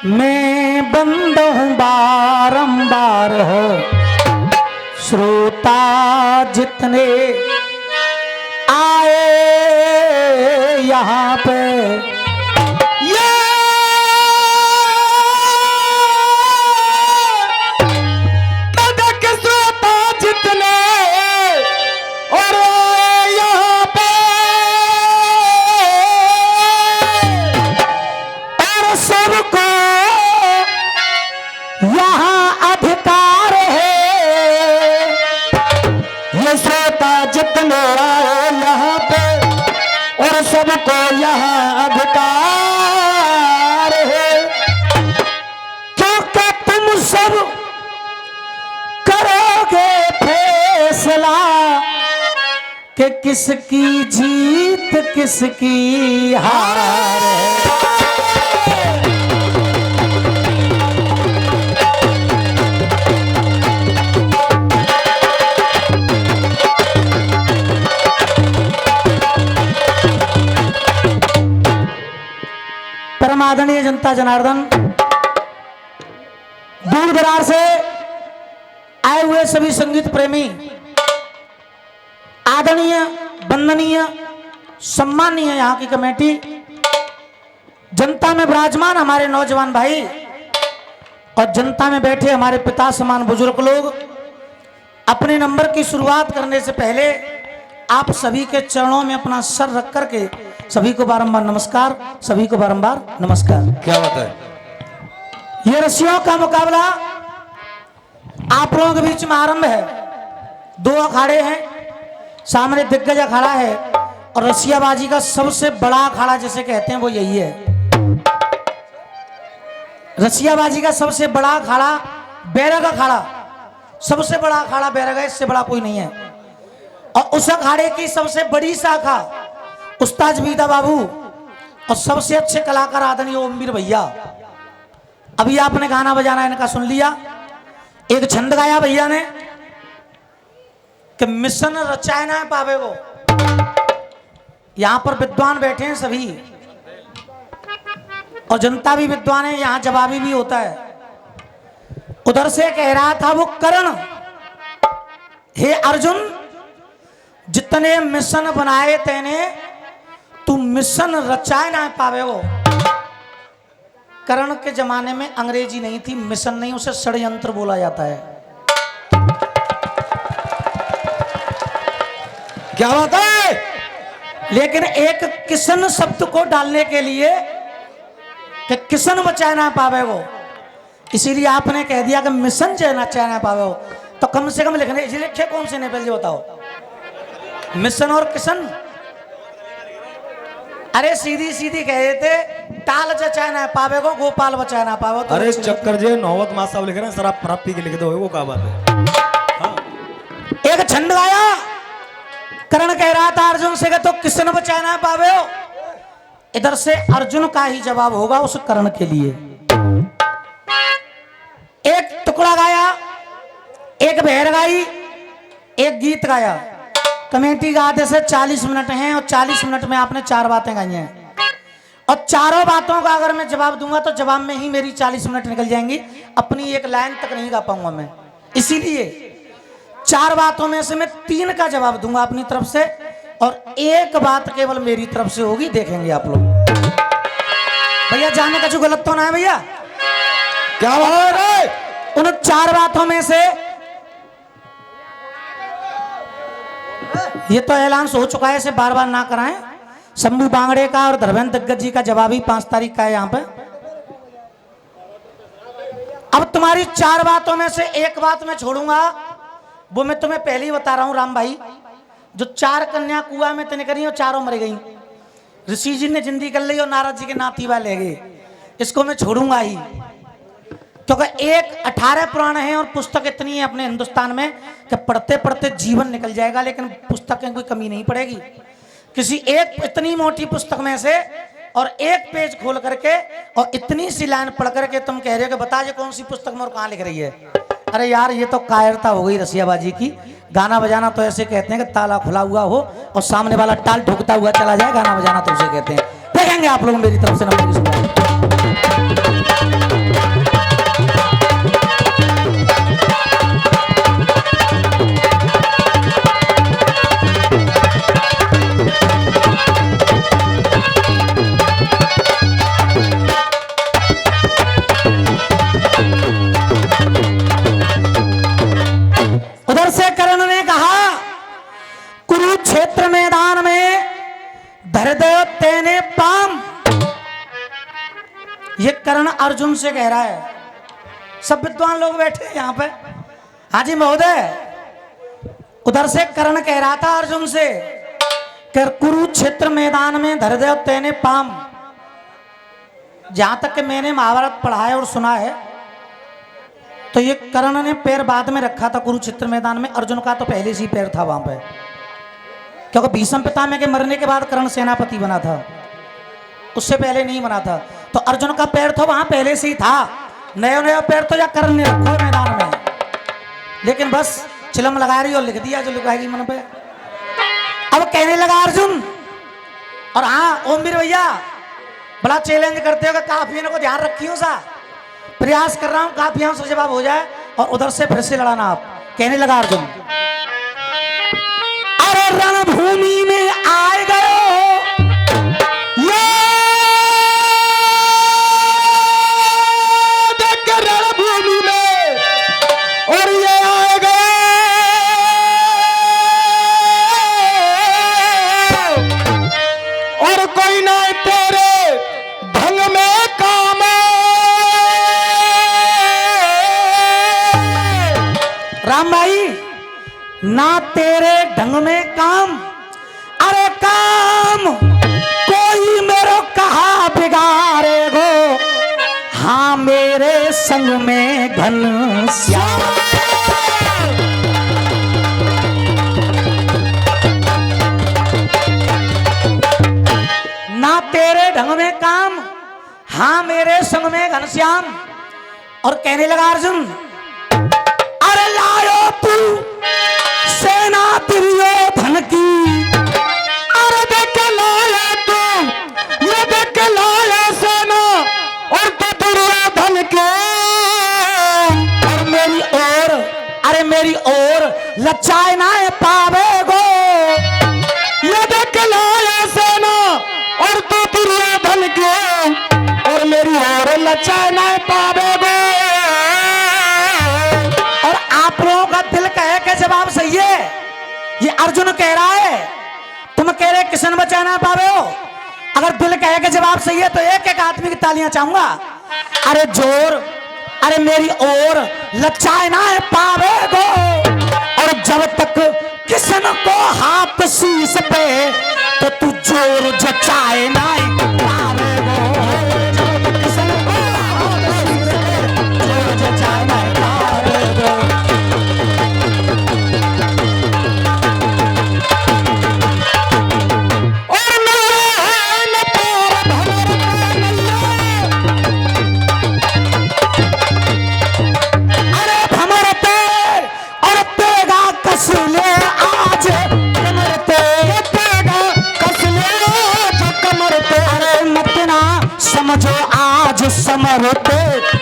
मैं बंद हूँ बारंबार श्रोता जितने आए यहाँ पे ये श्रोता जितने और यहाँ पे और सबको यहाँ अधिकार है। ये श्रोता जितने आए यहाँ पे और सबको यहाँ अधिकार है। क्योंकि तुम सब करोगे फैसला कि किसकी जीत किसकी हार है। परमादरणीय जनता जनार्दन, दूर दरार से आए हुए सभी संगीत प्रेमी, आदरणीय वंदनीय सम्मानीय यहाँ की कमेटी, जनता में विराजमान हमारे नौजवान भाई और जनता में बैठे हमारे पिता समान बुजुर्ग लोग, अपने नंबर की शुरुआत करने से पहले आप सभी के चरणों में अपना सर रख करके सभी को बारंबार नमस्कार, सभी को बारंबार नमस्कार। क्या बात है? ये रस्सियों का मुकाबला आप लोगों के बीच में आरंभ है। दो अखाड़े हैं, सामने दिग्गज अखाड़ा है और रस्सियाबाजी का सबसे बड़ा अखाड़ा जिसे कहते हैं वो यही है। रस्सियाबाजी का सबसे बड़ा अखाड़ा बैरग अखाड़ा, सबसे बड़ा अखाड़ा बैरग है, इससे बड़ा कोई नहीं है। और उस अखाड़े की सबसे बड़ी शाखा उस्ताद बीदा बाबू और सबसे अच्छे कलाकार आदरणीय ओमवीर भैया। अभी आपने गाना बजाना इनका सुन लिया, एक छंद गाया भैया ने कि मिशन रचाए ना पावे वो। यहां पर विद्वान बैठे हैं सभी और जनता भी विद्वान है, यहां जवाबी भी होता है। उधर से कह रहा था वो कर्ण, हे अर्जुन जितने मिशन बनाए तेने तू मिशन रचाए ना पावे वो। कर्ण के जमाने में अंग्रेजी नहीं थी, मिशन नहीं, उसे षड्यंत्र बोला जाता है। क्या बात है? लेकिन एक किसन शब्द को डालने के लिए कि किसन बचाए ना पावे वो, इसीलिए आपने कह दिया कि मिशन बचाए ना पावे वो। तो कम से कम लिखने लिखे कौन से ने पहले बताओ, मिशन और किसन? अरे सीधी सीधी कह रहे थे टाल बचाए ना पावे को, गोपाल बचाए ना पावे। तो अरे चक्कर जे नौवत माँ साहब लिख रहे हैं, शराब प्राप्ति के लिख दो, वो क्या बात है? हाँ। एक छंद गाया, कर्ण कह रहा था अर्जुन से कि तो किसन बचाए ना पावे हो। इधर से अर्जुन का ही जवाब होगा उस कर्ण के लिए। एक टुकड़ा गाया, एक बहर गाई, एक गीत गाया। कमेटी का आदेश है 40 मिनट हैं और 40 मिनट में आपने 4 बातें गाई हैं और चारों बातों का अगर मैं जवाब दूंगा तो जवाब में ही मेरी 40 मिनट निकल जाएंगी, अपनी एक लाइन तक नहीं गा पाऊंगा मैं। इसीलिए 4 बातों में से मैं 3 का जवाब दूंगा अपनी तरफ से और एक बात केवल मेरी तरफ से होगी, देखेंगे आप लोग। भैया जाने का जो गलत तो ना है भैया? क्या बात है? उन 4 बातों में से ये तो ऐलान हो चुका है, इसे बार बार ना कराएं। शंभू बांगड़े का और धर्मेंद्र दिग्गज जी का जवाब ही 5 तारीख का है यहाँ पे। अब तुम्हारी 4 बातों में से एक बात मैं छोड़ूंगा, वो मैं तुम्हें पहले ही बता रहा हूं राम भाई। जो 4 कन्या कुआं में तने करी और चारों मर गई, ऋषि जी ने जिंदगी कर ली और नारद जी के नातीवा ले गए, इसको मैं छोड़ूंगा ही। क्योंकि एक 18 पुराण है और पुस्तक इतनी है अपने हिंदुस्तान में कि पढ़ते पढ़ते जीवन निकल जाएगा, लेकिन पुस्तकें कोई कमी नहीं पड़ेगी। किसी एक इतनी मोटी पुस्तक में से और एक पेज खोल करके और इतनी सी लाइन पढ़ करके तुम कह रहे हो कि बता ये कौन सी पुस्तक में और कहाँ लिख रही है। अरे यार ये तो कायरता हो गई रसियाबाजी की। गाना बजाना तो ऐसे कहते हैं कि ताला खुला हुआ हो और सामने वाला टाल ठुकता हुआ चला जाए, गाना बजाना तो उसे कहते हैं। देखेंगे आप लोग मेरी तरफ से नंबर। ये कर्ण अर्जुन से कह रहा है। सब विद्वान लोग बैठे हैं यहाँ पे। हाँ जी महोदय, उधर से कर्ण कह रहा था अर्जुन से, कर कुरुक्षेत्र मैदान में धर दे तेने पाम। जहां तक कि मैंने महाभारत पढ़ा है और सुना है, तो ये कर्ण ने पैर बाद में रखा था कुरुक्षेत्र मैदान में। अर्जुन का तो पहले से ही पैर था वहां पे, क्योंकि भीष्म पितामह के मरने के बाद कर्ण सेनापति बना था, उससे पहले नहीं बना था। तो अर्जुन का पैर तो वहां पहले से ही था। नया नया पैर तो या कर्ण ने रखा मैदान में, लेकिन बस चिलम लगा रही और लिख दिया जो लिखाएगी मन पे। अब कहने लगा अर्जुन, और हाँ ओमवीर भैया बड़ा चैलेंज करते हो कि काफियों को ध्यान रखियो सा, प्रयास कर रहा हूं काफियों से जवाब हो जाए और उधर से फिर से लड़ाना। आप कहने लगा अर्जुन, अरे रणभूमि में आए गए रणभूमि में, और ये आए गए और कोई ना तेरे ढंग में काम। राम भाई, ना तेरे ढंग में काम, अरे काम कोई मेरो कहा बिगाड़ेगो, हाँ मेरे संग में घनश्याम। ना तेरे ढंग में काम, हाँ मेरे संग में घनश्याम। और कहने लगा अर्जुन, अरे लायो तू सेना दुर्योधन की, अरे देख लाया तू, ये देख लाया सेना और तू दुर्योधन के, और मेरी ओर, अरे मेरी ओर लचाए ना पावे गो, ये देख लाया सेना और तू दुर्योधन के, और मेरी ओर लचाए ना पावे गो। और आप लोगों का दिल कहे के जवाब सही है, ये अर्जुन कह रहा है, तुम कह रहे किशन बचा ना पावे हो। अगर दिल कहे के जवाब सही है तो एक एक आदमी की तालियां चाहूंगा। अरे जोर, अरे मेरी ओर लचाए ना पावे गो, और जब तक किशन को हाथ शीश पे, तो तू जोर जचाए ना पावे गो। जब तक किशन को हाथ शीश पे, जोर जचाए ना पावे गो। समझो आज समरते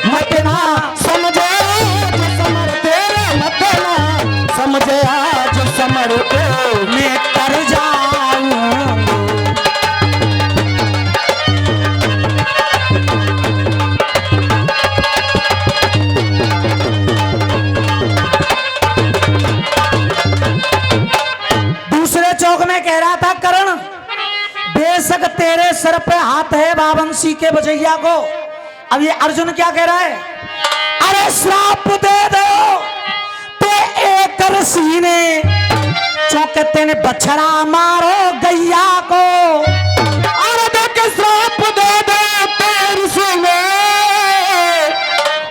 मत ना, समझो आज समरते मत ना, समझे आज समरते मैं कर जाऊं। दूसरे चौक में कह रहा था कर्ण, बेशक तेरे सर पे हाथ है बावंशी के बजैया को। अब ये अर्जुन क्या कह रहा है, अरे श्राप दे दो तो एक सीने, चौकते ने बछड़ा मारो गैया को। अरे देख श्राप दे दो तेरे सीने,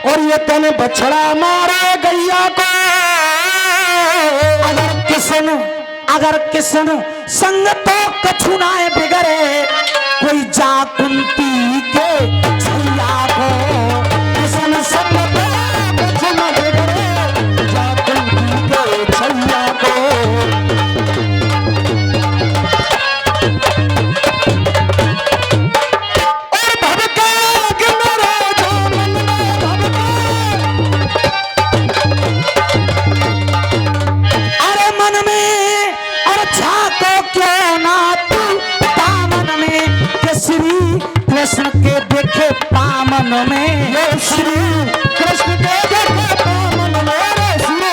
और ये तेने बछड़ा मारो गैया को। अगर किसन संग तो कछु ना बिगड़े, कोई जा कुंती के छैया को। किसन संग तो कछु ना बिगड़े, जा कुंती के छैया को। और भड़के कि मेरे जो मन में भड़के, अरे मन में झाको क्यों ना तू दामन में, के श्री कृष्ण के देखे पामन में, ये श्री कृष्ण के देखे पामन में, श्री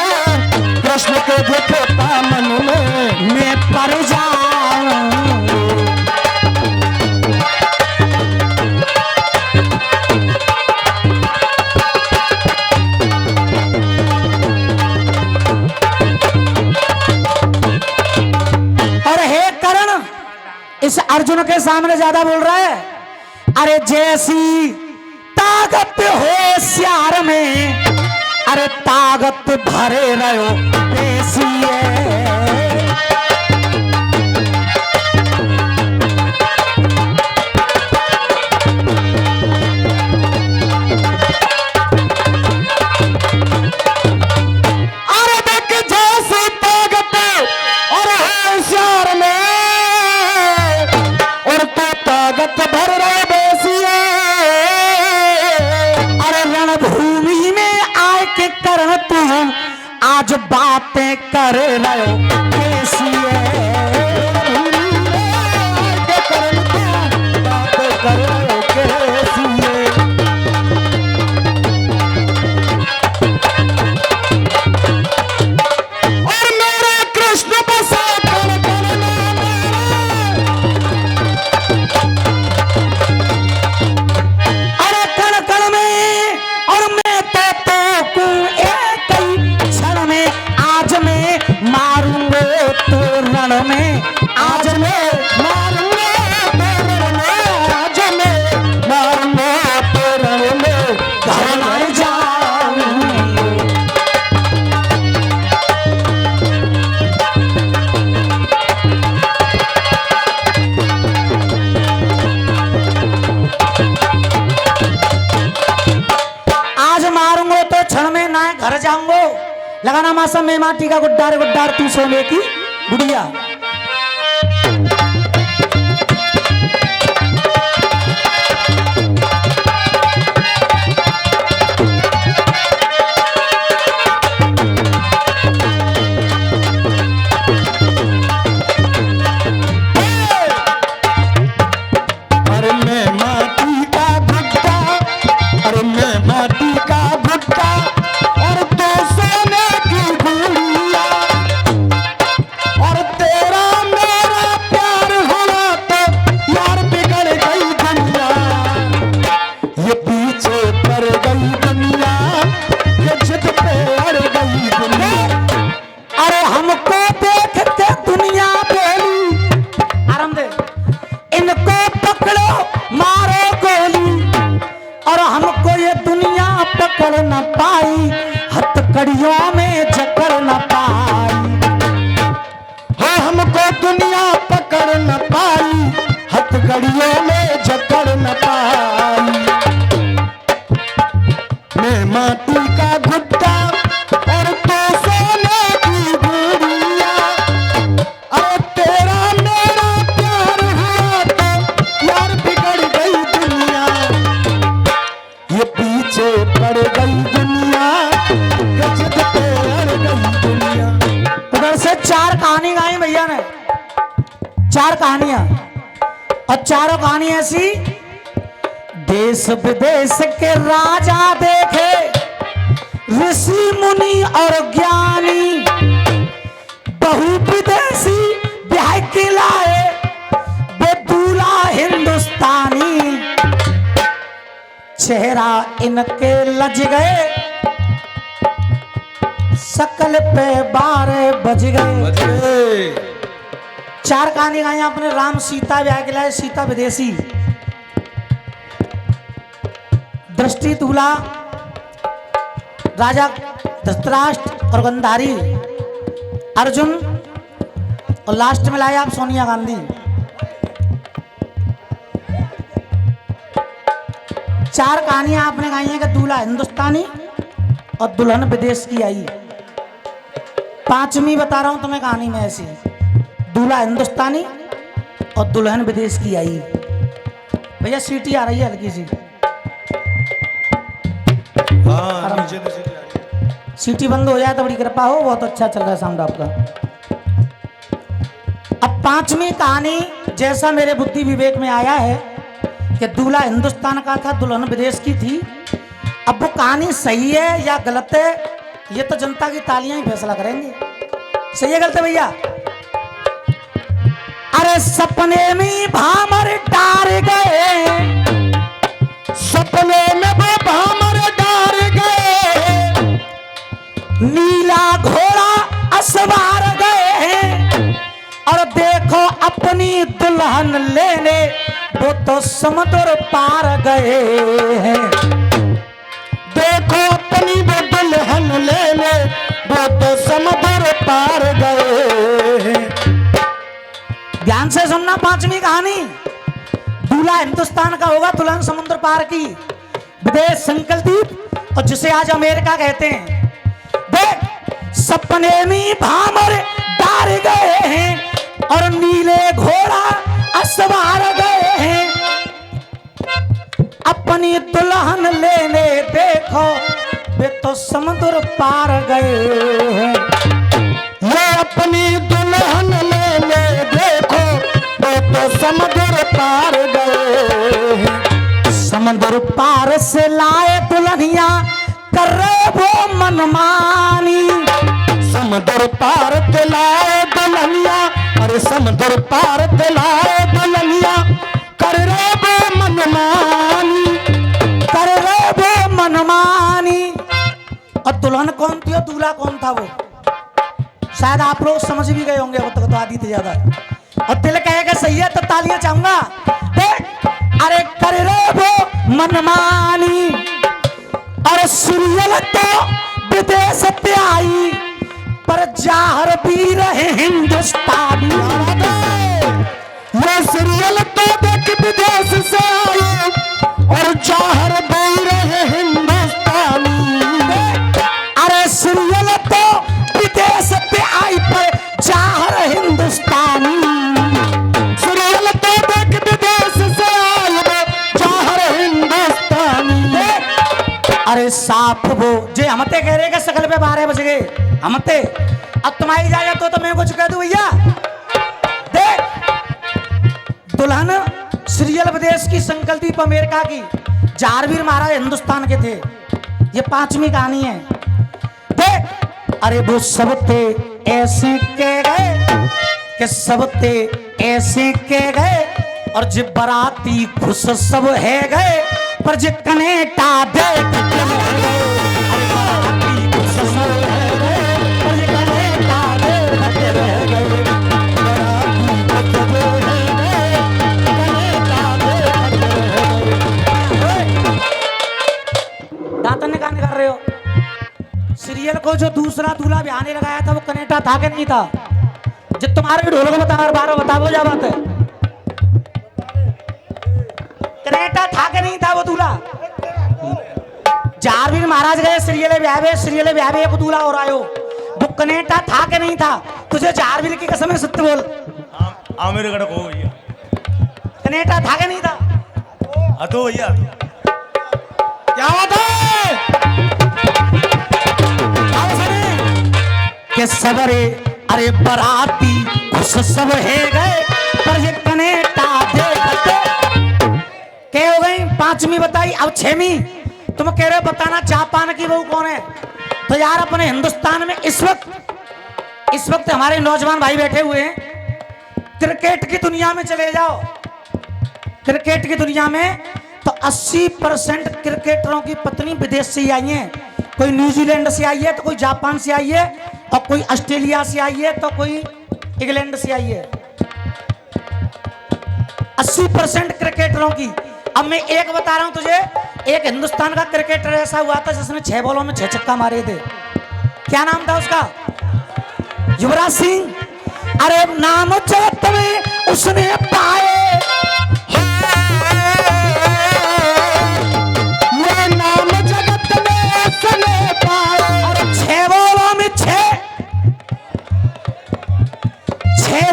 कृष्ण के देखे पामन में मैं पर जाऊं। अर्जुन के सामने ज्यादा बोल रहा है। अरे जैसी ताकत हो श्यार में, अरे ताकत भरे रहो पेशिए। अरे देख जैसी ताकत और होशियार में, और तो ताकत भर रहे बेसिए। अरे रणभूमि में आए के कर तू आज बातें कर रहे हो बेसिए। के कर तू बातें कर रहे हो बेसिए। और मेरे कृष्ण बसा कर में, आज मैं मारूंगा तेरे में, आज मैं मारूंगा तेरे में, घर न जाऊंगी। आज मारूंगा तो क्षण में ना घर जाऊंगो। लगाना मासा में माटी का गुड्डार गुड्डार तू सोने की गुड़िया। अरे मैं माटी का गुड्डा, अरे मैं माटी का गुड्डा, और तो सोने की गुड़िया। और तेरा मेरा प्यार हुआ तो यार बिगड़ गई दुनिया, ये पीछे पड़ गई दुनिया, ये जिद पे अड़ गई दुनिया। अरे हमको देख के दुनिया बोली, आराम दे, इनको पकड़ो मारो गोली। और हमको ये दुनिया पकड़ न पाई, हथकड़ियों में जकड़ न पाई। हमको दुनिया पकड़ न पाई, हथकड़ियों में जकड़ न पाई। मैं माटी का गुड्डा और तो सोने की गुड़िया। अरे तेरा मेरा प्यार हुआ तो यार बिगड़ गई दुनिया, ये पीछे पड़ गई दुनिया, गजब पे अड़ गई दुनिया। उधर से 4 कहानी गाई भैया ने, 4 कहानियां, और चारों कहानी ऐसी। देश विदेश के राजा देखे, ऋषि मुनि और ज्ञानी, बहु विदेशी ब्याह के लाए, वो दूल्हा हिंदुस्तानी। चेहरा इनके लज गए, शकल पे 12 बज गए। 4 कहानी गाई आपने। राम सीता ब्याह के लाए, सीता विदेशी, दृष्टि दूल्हा राजा धृतराष्ट्र और गंधारी, अर्जुन, और लास्ट में लाए आप सोनिया गांधी। 4 कहानियां आपने गाई हैं कि दूल्हा हिंदुस्तानी और दुल्हन विदेश की आई। 5वीं बता रहा हूं तुम्हें कहानी में ऐसी, दूल्हा हिंदुस्तानी और दुल्हन विदेश की आई। भैया सीटी आ रही है हल्की सी। हाँ, नीचे तो सीटी आ रही है। सीटी बंद हो जाए तो बड़ी कृपा हो। बहुत अच्छा चल रहा है साउंड आपका। अब 5वीं कहानी जैसा मेरे बुद्धि विवेक में आया है कि दूल्हा हिंदुस्तान का था, दुल्हन विदेश की थी। अब वो कहानी सही है या गलत है, ये तो जनता की तालियां ही फैसला करेंगे। सही है गलत है भैया? अरे सपने में भामर डार गए, सपने में वो भामर डार गए, नीला घोड़ा असवार गए, और देखो अपनी दुल्हन लेने वो तो समुद्र पार गए हैं। देखो अपनी वो दुल्हन लेने वो तो समुद्र पार गए हैं। ध्यान से सुनना पांचवी कहानी। दूल्हा हिंदुस्तान का होगा, दुल्हन समुद्र पार की, विदेश संकल्प, और जिसे आज अमेरिका कहते हैं। देख सपने में भामर डार गए हैं और नीले घोड़ा असवार गए हैं। अपनी दुल्हन लेने देखो वे तो समुद्र पार गए हैं। ये अपनी दुल्हन लेने देखो वो तो समुद्र पार गए हैं। समुद्र पार से लाए दुल्हनिया कर रहे वो मनमानी। समुद्र पार दिलाए दुल्हनिया, अरे समुद्र पार दिलाए दुल्हनिया कर रहे वो मनमानी, कर रहे वो मनमानी। और दुल्हन कौन थी और दूल्हा कौन था? वो शायद आप लोग समझ भी गए होंगे, वो तो आदि थे ज्यादा। और दिल कहेगा सही है तो तालियां चाहूंगा। अरे कर रहे वो मनमानी। और सीरियल तो विदेश पे आई पर जाहर भी रहे हिंदुस्तानी। ये सीरियल तो देख विदेश से आई और जाहर भी रहे हिंदुस्तानी। अरे सीरियल तो विदेश पे आई पर जाहर हिंदुस्तानी। सीरियल तो देख विदेश से आई जाहर हिंदुस्तानी। अरे साफ वो जे हमते कह रहे सकल पे 12 बज गए हमते। अब तुम्हारी इजाजत तो मैं कुछ कह दूं भैया। देख दुल्हन सीरियल विदेश की, संकल्प अमेरिका की, जारवीर महाराज हिंदुस्तान के थे। ये पांचवी कहानी है। देख अरे वो सब थे ऐसे के गए कि सब थे ऐसे के गए और जे बराती खुश सब है गए पर जे कनेटा देख के रह गए। अरे बराती खुश सब है गए पर जे कनेटा देख के रह गए। बराती खुश सब है गए, कनेटा देख के रह गए। दातन ने कान कर रहे हो? सीरियल को जो दूसरा दूल्हा बिहाने लगाया था वो कनेटा था कि नहीं था? जो तुम्हारे ढोल को बता, 12 बता, वो क्या बात है? कनेटा था कि नहीं था वो दूल्हा? जारवीर महाराज गए सीरियल ब्याहे एक दूल्हा और आयो, वो कनेटा था कि नहीं था? तुझे जारवीर की कसम है सत्य बोल। आमिर गढ़ को भैया कनेटा था कि नहीं था? अतो भैया क्या बात है? के सबरे अरे बराती खुश सब है गए पर ये कनेटा देखते। क्या हो गई? पांचवी बताई, अब छवी। तुम कह रहे हो बताना जापान की बहू कौन है? तो यार अपने हिंदुस्तान में इस वक्त हमारे नौजवान भाई बैठे हुए हैं। क्रिकेट की दुनिया में चले जाओ, क्रिकेट की दुनिया में तो 80% क्रिकेटरों की पत्नी विदेश से ही आई है। कोई न्यूजीलैंड से आई है तो कोई जापान से आई है और कोई ऑस्ट्रेलिया से आई है तो कोई इंग्लैंड से आई है। 80% क्रिकेटरों की। अब मैं एक बता रहा हूं तुझे, एक हिंदुस्तान का क्रिकेटर ऐसा हुआ था जिसने 6 बॉलों में 6 छक्का मारे थे। क्या नाम था उसका? युवराज सिंह। अरे नाम जगत में उसने पाए, ये नाम जगत में उसने पाए। और 6 बॉलों में 6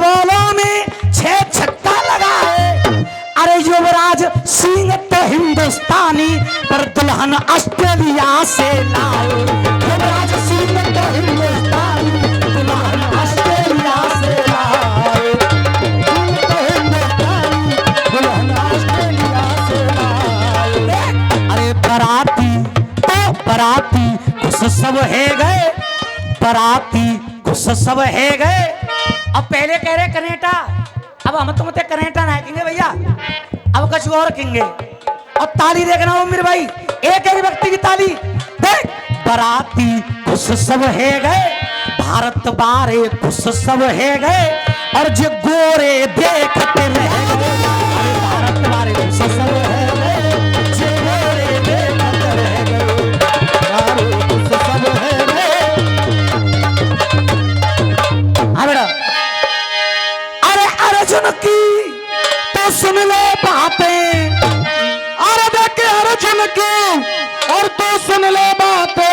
बॉलों में 6 छक्का लगाए। अरे युवराज सिंह तो हिंदुस्तानी पर दुल्हन ऑस्ट्रेलिया से लाए। युवराज सिंह तो हिंदुस्तानी, दुल्हन ऑस्ट्रेलिया से लाए। तो हिंदुस्तानी दुल्हन ऑस्ट्रेलिया से लाए। अरे बराती खुश सब है गए, बराती खुश सब है गए। अब पहले कह रहे कनेटा, अब हम तुम कनेटा ना कहेंगे भैया, अब कुछ और कहेंगे। और ताली देखना हो मेरे भाई, एक व्यक्ति की ताली देख। बराती खुश सब है गए, भारत बारे खुश सब है गए और जो गोरे देखते रह गए। अरे भारत बारे खुश सब है गए, जो गोरे देखते रह गए। बारे खुश सब है गए। हाँ बेटा। अरे अर्जुन की तो सुन ले बातें, अरे देखे अर्जुन की और तू सुन ले बातें।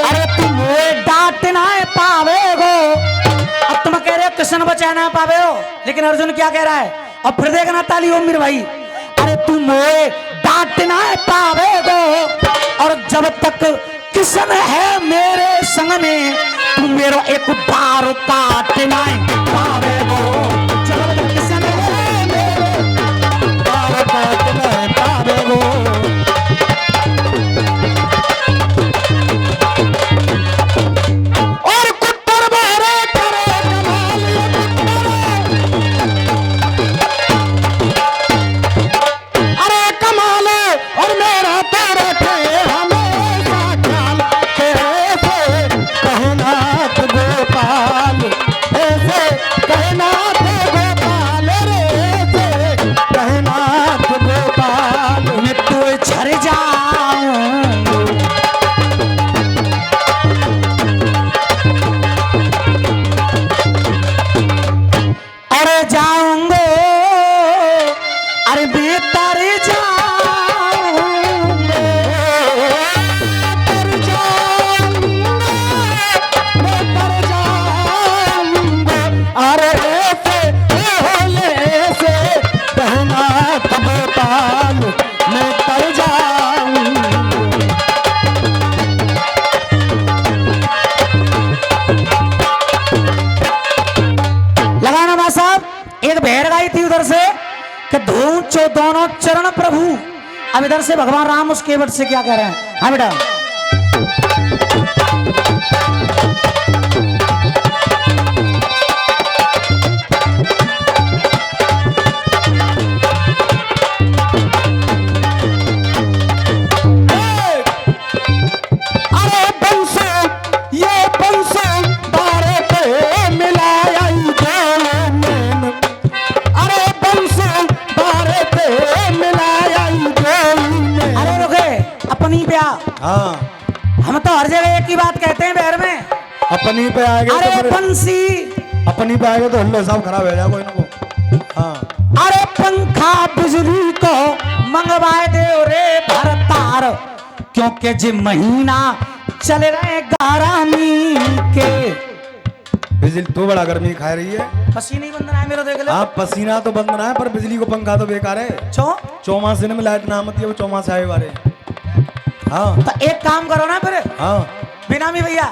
अरे तुम डांट ना पावे हो, अब तुम कह रहे हो कृष्ण बचा ना पावे हो, लेकिन अर्जुन क्या कह रहा है? और फिर देखना ताली हो मेरे भाई। अरे तुम डांट ना पावे हो, और जब तक कृष्ण है मेरे संग में तुम मेरा एक बार काट ना पावे हो। जब तक कृष्ण है मेरे बार काट ना पावे हो। और कुत्तर बारे करे कमाल ये कुत्तर। अरे कमाल और मेरा तेरा थे हमेशा ख्याल। कैसे कहना थे गोपाल, ऐसे कहना थे गोपाल रे, ऐसे कहना थे गोपाल। मैं तो झर जाऊं, अरे जाऊंगे, अरे मैं तर जाऊंगे। तर जाऊंगा, मैं तर जाऊंगा। अरे ऐसे होले ऐसे कहना था गोपाल, मैं तर जाऊंगा। लगाना बा साहब, एक बहर गाई थी उधर से कि धूचो दोनों चरण प्रभु। अब इधर से भगवान राम उस केवट से क्या कह रहे हैं? हाँ बेटा। अरे बंसो ये बंसो बारे पे मिलाया जोन। अरे बंसो बारे पे मिलाया जोन। अरे रुके, अपनी पे आ। हाँ हम तो हर जगह एक ही बात कहते हैं बहर में। अपनी पे आ गए अरे तो फिर बंसी, अपनी पे आ गए तो हल्लो सब खराब हो जाए कोई ना को। हाँ अरे पंखा बिजली को मंगवाए दे रे भरतार, क्योंकि जी महीना चल रहे गारामी के। बिजली तो बड़ा गर्मी खा रही है। पसीने ही बंद रहा है मेरा, देख लो। हाँ पसीना तो बंद रहा है पर बिजली को पंखा तो बेकार है। छो चौमासे में लाइट ना आती है, वो चौमासे आए बारे। हाँ तो एक काम करो ना फिर हाँ बेनामी भैया,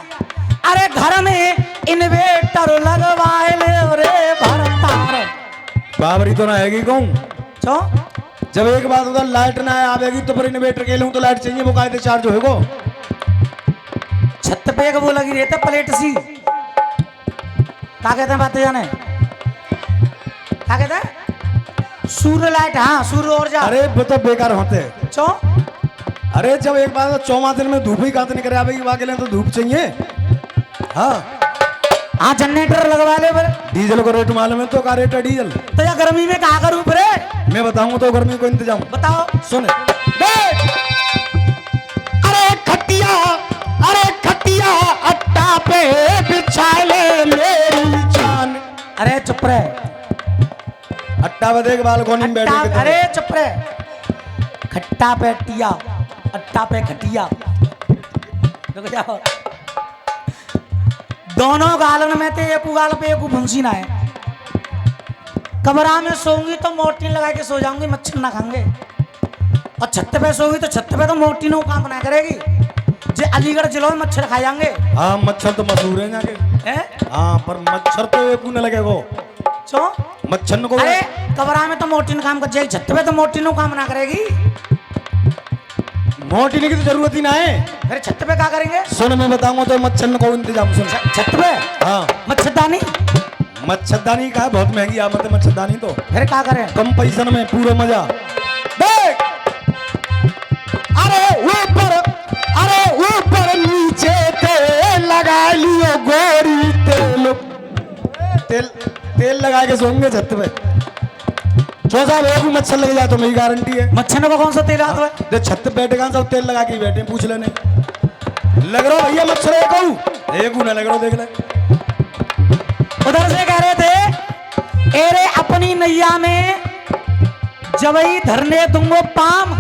अरे घर में इन्वेटर लगवाए ले रे भरतार। बाबरी तो ना आएगी कहूँ। छो जब एक बात उधर लाइट ना आएगी तो फिर इन्वेटर के लूँ तो लाइट चाहिए, वो कायदे चार्ज होएगो। छत पे एक वो लगी रहता प्लेट सी, क्या कहते हैं बातें जाने, क्या कहते हैं? सूर्य लाइट। हाँ सूर्य ऊर्जा। अरे वो तो बेकार होते हैं। छो अरे जब एक बात चौमासे में धूप ही काट नहीं करे आवेगी वहां के लिए तो धूप चाहिए। हाँ हाँ जनरेटर लगवा ले फिर। डीजल को रेट मालूम है तो का रेट है डीजल। तो या गर्मी में कहा करूं फिर? मैं बताऊंगा तो गर्मी को इंतजाम बताओ। सुन। देख अरे खटिया, अरे खटिया अट्टा पे बिछा ले मेरी जान। अरे चुप रहे। अट्टा बदे के बालकोनी में बैठे अट्टा, अरे चुप रहे। खट्टा पे अट्टिया, अट्टा पे खटिया। रुक जाओ। दोनों गालन में थे, एक गाल पे एक भुंसी ना है। कमरा में सोऊंगी तो मोर्टीन लगा के सो जाऊंगी, मच्छर ना खाएंगे। और छत पे सोऊंगी तो छत पे तो मोर्टीन काम बना करेगी। जे अलीगढ़ जिलों में मच्छर खा जाएंगे। हाँ मच्छर तो मशहूर है यहाँ के। हाँ पर मच्छर तो एक न लगेगो। सो मच्छर को अरे कमरा में तो मोर्टीन काम कर जाएगी, छत पे तो मोर्टीन काम ना करेगी। मोटी की तो जरूरत ही ना है। फिर छत पे क्या करेंगे? सुन मैं बताऊंगा तो मच्छर को इंतजाम सुन। छत पे हाँ मच्छरदानी। मच्छरदानी का है बहुत महंगी आमत है मच्छरदानी तो। फिर क्या करें? कम पैसा में पूरा मजा। देख अरे ऊपर नीचे ते लगा लियो लगा के सोएंगे छत पे। जो साहब एक भी मच्छर लग जाए तो मेरी गारंटी है। मच्छर को कौन सा तेल आता है? देख छत पे बैठे सब तेल लगा के ही बैठे, पूछ लेने। लग रहा भैया मच्छर एक ना लग रहा, देख ले। उधर से कह रहे थे एरे अपनी नैया में जबई धरने दूंगो पाम,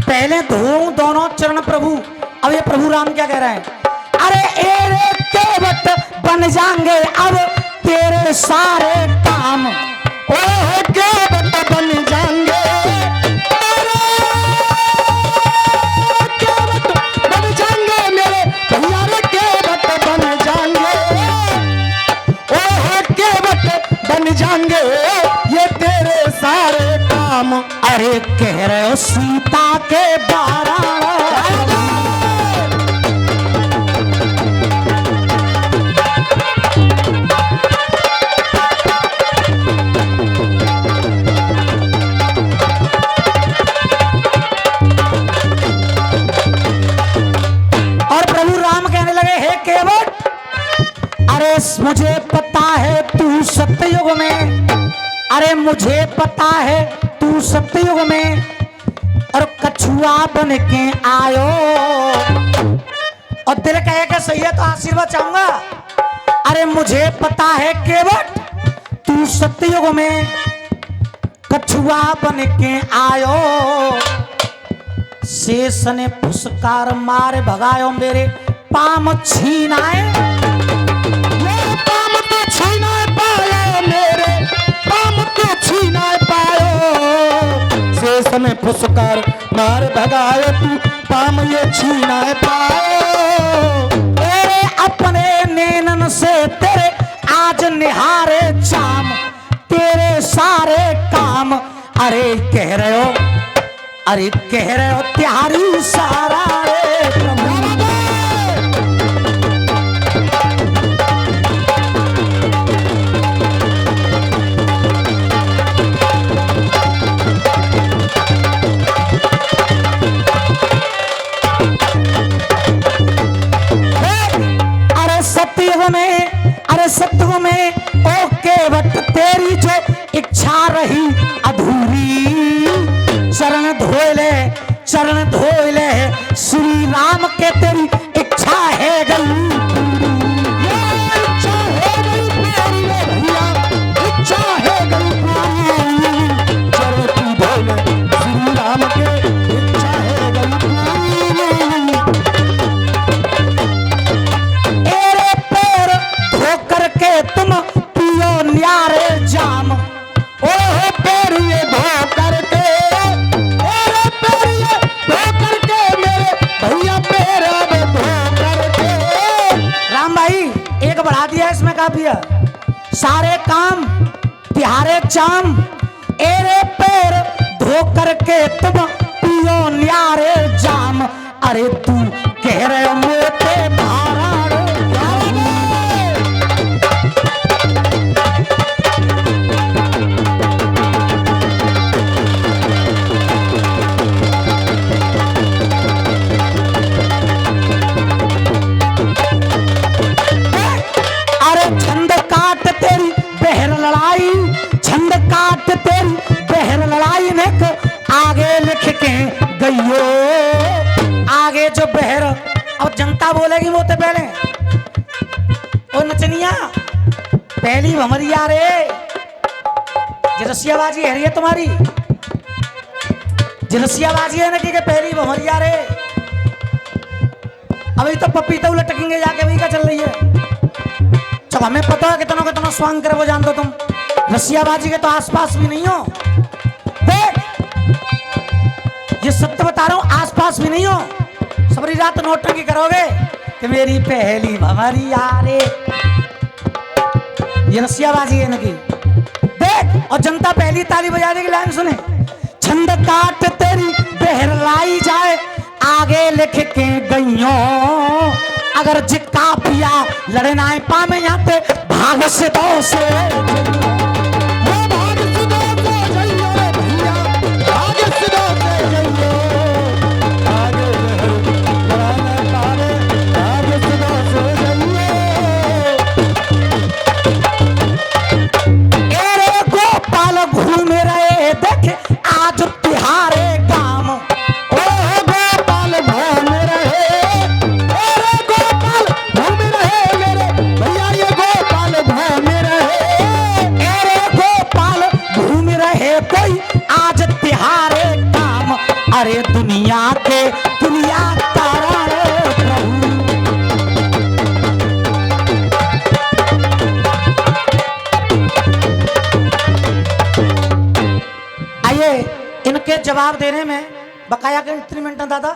पहले धोऊं दोनों चरण प्रभु। अब ये प्रभु राम क्या कह रहे हैं? अरे एरे केवट बन जाएंगे अब तेरे सारे काम। ओह केवट बन जाएंगे, केवट बन जाएंगे मेरे भैया रे, केवट बन जाएंगे। ओह केवट बन जाएंगे ये तेरे सारे काम। अरे कह रहे हो सीता के 12 मुझे पता है तू सत्ययुग में, अरे मुझे पता है तू सत्ययुग में और कछुआ बन के आयो। और दिल कहे कि सही है तो आशीर्वाद चाहूंगा। अरे मुझे पता है केवट तू सत्ययुग में कछुआ बन के आयो। शेष ने फुसकार मारे भगायो मेरे पाम छीनाए। पाम तो छीना पायो मेरे, पाम तो छीना पायो। शेष ने फुसकार मार भगायो तू पाम ये छीना पायो। तेरे अपने नैनन से तेरे आज निहारे चाम, तेरे सारे काम। अरे कह रहे हो, अरे कह रहे हो त्यारी सारा रे प्रभु। अरे सत्युग में ओ केवट तेरी जो इच्छा रही अधूरी, चरण धोए ले श्री राम के तेरी इच्छा है गई। इच्छा है गई प्यारी रे भैया, इच्छा है गई प्यारी। चरण तू धोए ले श्री राम के, इच्छा है गई प्यारी। एरे पैर धो करके तुम पियो न्यारे जाम। ओह पैर ये धो करके, मेरे पैर ये धो करके, मेरे भैया पैर अब धो करके। राम भाई एक बढ़ा दिया इसमें काफी है। सारे काम तिहारे चाम, एरे पैर धो करके तुम पियो न्यारे जाम। अरे तू कह रहे हो मोटे भारा आगे लिख के गईयो। आगे जो बहर और जनता बोलेगी वो तो पहले ओ नचनिया पहली भमरिया रे, रसियाबाजी है रे तुम्हारी, रसियाबाजी है ना कि पहली भमरिया रे। अभी तो पपीता लटकेंगे जाके, वही का चल रही है। जब हमें पता है कितना कितना स्वांग करे वो जान दो तुम, रसियाबाजी के तो आसपास भी नहीं हो। देख ये सत्य बता रहा हूं, आसपास भी नहीं हो। सबरी रात नोटंकी करोगे कि मेरी पहली भमरिया रे, ये रसियाबाजी है इनकी। देख और जनता पहली ताली बजा देगी। लाइन सुने, छंद काट तेरी बहर लाई जाए, आगे लिख के गईयो। अगर जिक्का पिया लड़ना पामे जाते भाग से दो से ये दुनिया तारा रे प्रभु। आइए इनके जवाब देने में बकाया के कितनी मिनट दादा?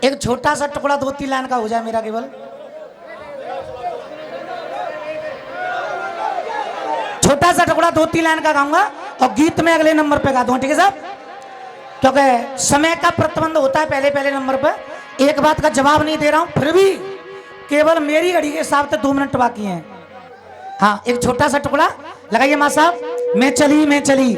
एक छोटा सा टुकड़ा 2-3 लाइन का हो जाए मेरा केवल, छोटा सा टुकड़ा 2-3 लाइन का गाऊंगा और गीत में अगले नंबर पे गा दूंगा, ठीक है साहब? क्योंकि समय का प्रतिबंध होता है पहले नंबर पे। एक बात का जवाब नहीं दे रहा हूं, फिर भी केवल मेरी घड़ी के हिसाब से 2 मिनट बाकी हैं। हाँ, एक छोटा सा टुकड़ा लगाइए मां साहब। मैं चली मैं चली,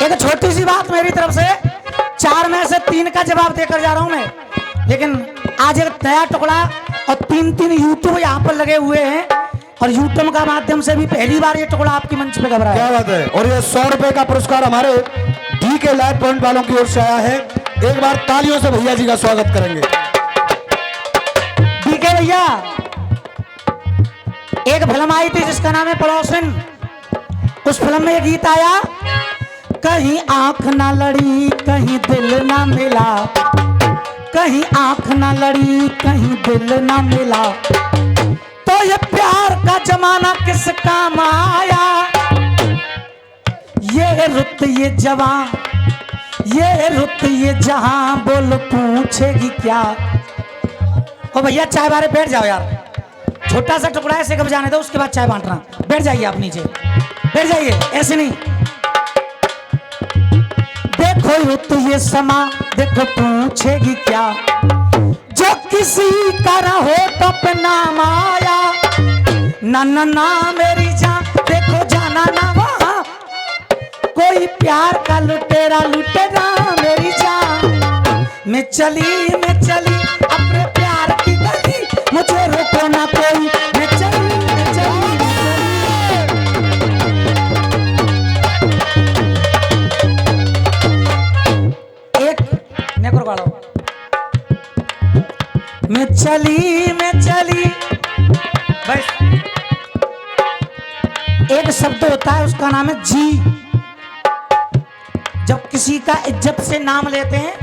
एक छोटी सी बात मेरी तरफ से, 4 में से 3 का जवाब देकर जा रहा हूं मैं, लेकिन आज एक नया टुकड़ा और 3 यूट्यूब यहाँ पर लगे हुए हैं और यूट्यूब का माध्यम से भी पहली बार ये टुकड़ा आपकी मंच पे घबरा है। क्या बात है। और ये 100 रुपए का पुरस्कार हमारे डी के लाइट पॉइंट वालों की ओर से आया है। एक बार तालियों से भैया जी का स्वागत करेंगे। डी के भैया, एक फिल्म आई थी जिसका नाम है पड़ोसन, उस फिल्म में एक गीत आया, कहीं आंख ना लड़ी कहीं दिल ना मिला, कहीं आंख ना लड़ी कहीं दिल ना मिला, तो ये प्यार का जमाना किस काम आया, ये रुत ये जवां ये रुत ये जहां बोल पूछेगी क्या। ओ भैया चाय बारे बैठ जाओ यार, छोटा सा टुकड़ा ऐसे कब जाने दो, उसके बाद चाय बांटना। बैठ जाइए आप नीचे, बैठ जाइए, ऐसे नहीं। देखो रुत ये समा देखो पूछेगी क्या, जो किसी का ना हो तो पे नाम आया, ना ना ना मेरी जान देखो जाना ना वहाँ, कोई प्यार का लुटेरा लुटेरा मेरी जान। मैं चली अपने प्यार की गली, मुझे रोको ना कोई, मैं चली मैं चली मैं चली। एक नेकर वाला, मैं चली बस। एक शब्द होता है उसका नाम है जी। जब किसी का इज्जत से नाम लेते हैं,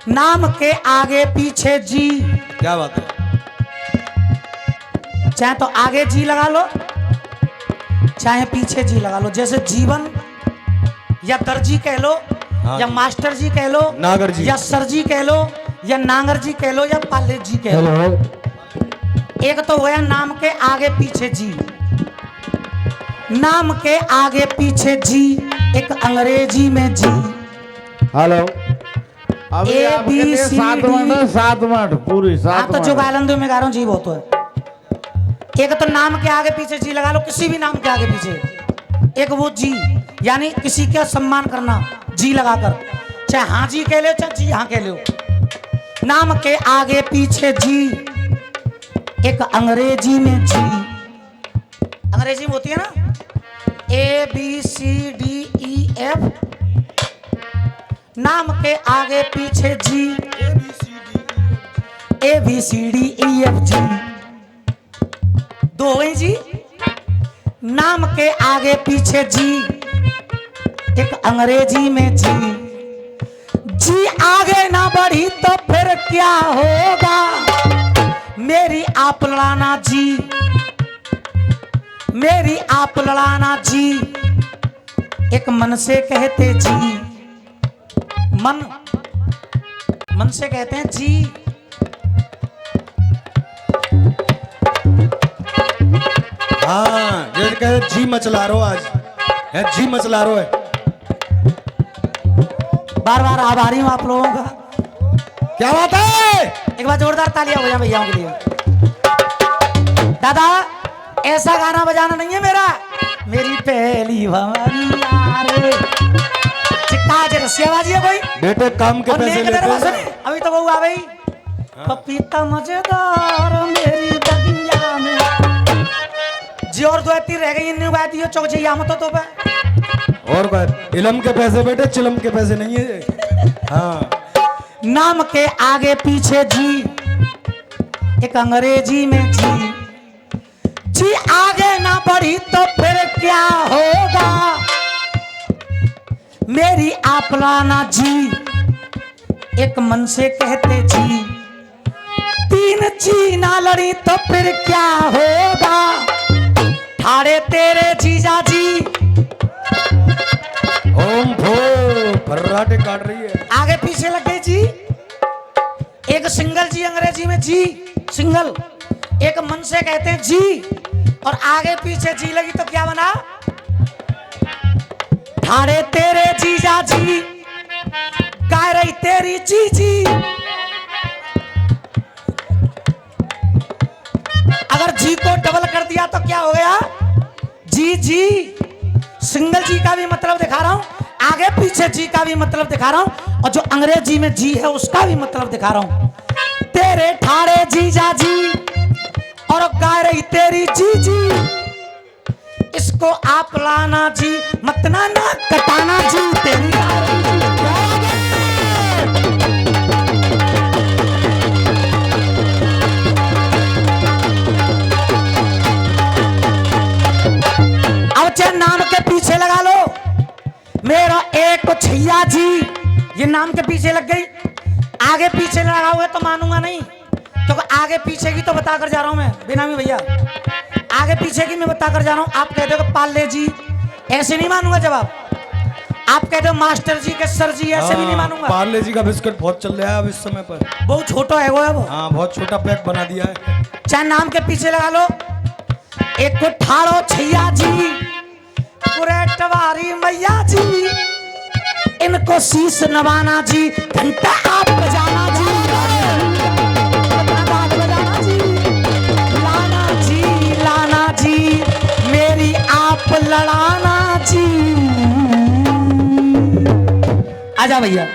नाम के आगे पीछे जी। क्या बात है। चाहे तो आगे जी लगा लो चाहे पीछे जी लगा लो, जैसे जीवन या दर्जी कह लो, हाँ, या मास्टर जी कह लो, नागर जी, या सर जी कह लो, या नांगर जी कह लो, या पायलट जी कह लो। एक तो हुआ नाम के आगे पीछे जी, नाम के आगे पीछे जी, एक अंग्रेजी में जी। हेलो, अभी A, आप B, कहते हैं C, 7 मिनट पूरी 7 हाँ, तो जो गायलंदो में गा रहा हूँ जी वो तो है। एक तो नाम के आगे पीछे जी लगा लो, किसी भी नाम के आगे पीछे एक वो जी, यानी किसी का सम्मान करना जी लगाकर, चाहे हाँ जी कह लो चाहे जी हाँ कह लो। नाम के आगे पीछे जी, एक अंग्रेजी में जी। अंग्रेजी में होती है ना ABCDEF, नाम के आगे पीछे जी, ABCDEFG। 2 हो गई जी। नाम के आगे पीछे जी, एक अंग्रेजी में जी। जी आगे ना बढ़ी तो फिर क्या होगा, मेरी आप लड़ाना जी, मेरी आप लड़ाना जी, एक मन से कहते जी, मन से कहते हैं जी। हाँ, जैसे कहे जी मचला रो, आज है जी मचला रो है। बार बार आभारी हूं आप लोगों का। क्या बात है। एक बार जोरदार तालियां हो जाए भैयाओं के लिए। दादा ऐसा गाना बजाना नहीं है मेरा, मेरी पहली हमारी यार चिक्काज रसियाबाजी है कोई। बेटे काम के और पैसे नेक लेते दरवाजा हैं। में अभी तो बहू आ गई, पपीता मजेदार मेरी बगिया में, जी और दो तीन रह गई इन बात ये चौक जी मत तो पे और बात इलम के पैसे बेटे चिलम के पैसे नहीं है ये। हाँ नाम के आगे पीछे जी, एक अंग्रेजी में जी, जी आगे ना बढ़ी तो फिर क्या होगा, मेरी आपलाना जी, एक मन से कहते जी, तीन जी ना लड़ी तो फिर क्या होगा, ठाड़े तेरे जीजा जी। ओम भो फर्राटे काट रही है। आगे पीछे लग गए जी, एक सिंगल जी अंग्रेजी में जी सिंगल, एक मन से कहते हैं जी, और आगे पीछे जी लगी तो क्या बना, ठाड़े तेरे जीजा जी, गा रही तेरी जी जी। अगर जी को डबल कर दिया तो क्या हो गया, जी जी। सिंगल जी का भी मतलब दिखा रहा हूं, आगे पीछे जी का भी मतलब दिखा रहा हूं, और जो अंग्रेजी में जी है उसका भी मतलब दिखा रहा हूं। तेरे ठाड़े जीजा जी और गा रही तेरी जी जी, इसको आप लाना जी, मत ना कटाना जी, तेरी अब चाहे नाम के पीछे लगा लो, मेरा एक छैया जी, ये नाम के पीछे लग गई, आगे पीछे लगा हुआ तो मानूंगा नहीं, क्योंकि आगे पीछे की तो बता कर जा रहा हूं मैं बेनामी भैया, आगे पीछे की मैं बता कर जा रहा हूं। आप कहते हो पाले जी, ऐसे नहीं मानूंगा जवाब। आप कहते हो मास्टर जी के सर जी, ऐसे भी नहीं मानूंगा। पार्ले जी का बिस्किट बहुत चल रहा है अब इस समय पर। बहुत छोटा है वो, है वो। हाँ बहुत छोटा पैक बना दिया है। चाहे नाम के पीछे लगा लो, एक को ठाड़ो छैया जी, पूरे टवारी मैया जी, इनको शीश नवाना जी, घंटा आप बजाना जी, लाना जी, लाना जी, मेरी आप लड़ाना जी। आजा भैया।